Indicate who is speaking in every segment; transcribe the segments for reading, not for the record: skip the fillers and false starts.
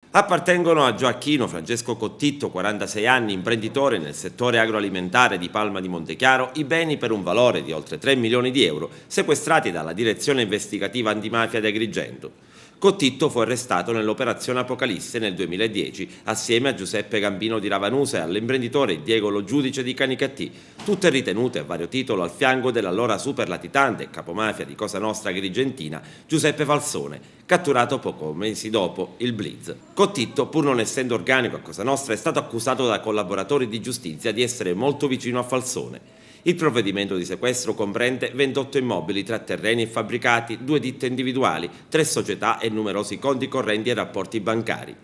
Speaker 1: Appartengono a Gioacchino Francesco Cottitto, 46 anni, imprenditore nel settore agroalimentare di Palma di Montechiaro, i beni per un valore di oltre 3 milioni di euro sequestrati dalla Direzione Investigativa Antimafia di Agrigento. Cottitto fu arrestato nell'operazione Apocalisse nel 2010 assieme a Giuseppe Gambino di Ravanusa e all'imprenditore Diego Lo Giudice di Canicattì, tutte ritenute a vario titolo al fianco dell'allora super latitante e capomafia di Cosa Nostra Agrigentina Giuseppe Falsone, catturato poco mesi dopo il Blitz. Cottitto, pur non essendo organico a Cosa Nostra, è stato accusato da collaboratori di giustizia di essere molto vicino a Falsone. Il provvedimento di sequestro comprende 28 immobili tra terreni e fabbricati, 2 ditte individuali, 3 società e numerosi conti correnti e rapporti bancari.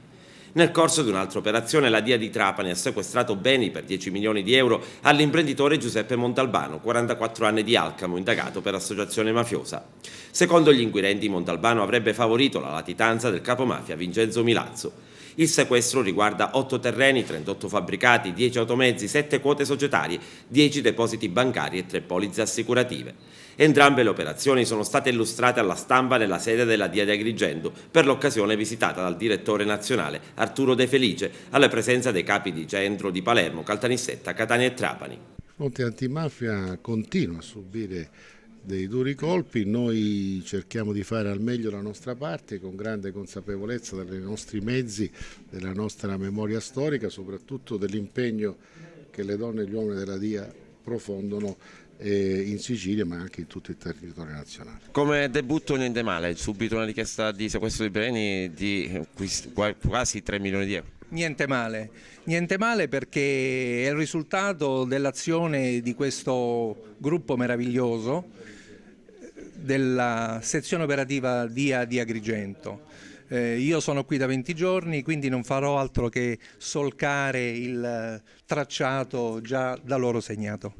Speaker 1: Nel corso di un'altra operazione la DIA di Trapani ha sequestrato beni per 10 milioni di euro all'imprenditore Giuseppe Montalbano, 44 anni di Alcamo, indagato per associazione mafiosa. Secondo gli inquirenti Montalbano avrebbe favorito la latitanza del capomafia Vincenzo Milazzo. Il sequestro riguarda 8 terreni, 38 fabbricati, 10 automezzi, 7 quote societarie, 10 depositi bancari e 3 polizze assicurative. Entrambe le operazioni sono state illustrate alla stampa nella sede della DIA di Agrigento, per l'occasione visitata dal direttore nazionale Arturo De Felice, alla presenza dei capi di centro di Palermo, Caltanissetta, Catania e Trapani.
Speaker 2: Il fronte antimafia continua a subire dei duri colpi, noi cerchiamo di fare al meglio la nostra parte con grande consapevolezza dei nostri mezzi, della nostra memoria storica, soprattutto dell'impegno che le donne e gli uomini della DIA profondono in Sicilia ma anche in tutto il territorio nazionale.
Speaker 3: Come debutto niente male, subito una richiesta di sequestro di beni di quasi 3 milioni di euro.
Speaker 4: Niente male perché è il risultato dell'azione di questo gruppo meraviglioso della sezione operativa DIA di Agrigento. Io sono qui da 20 giorni, quindi non farò altro che solcare il tracciato già da loro segnato.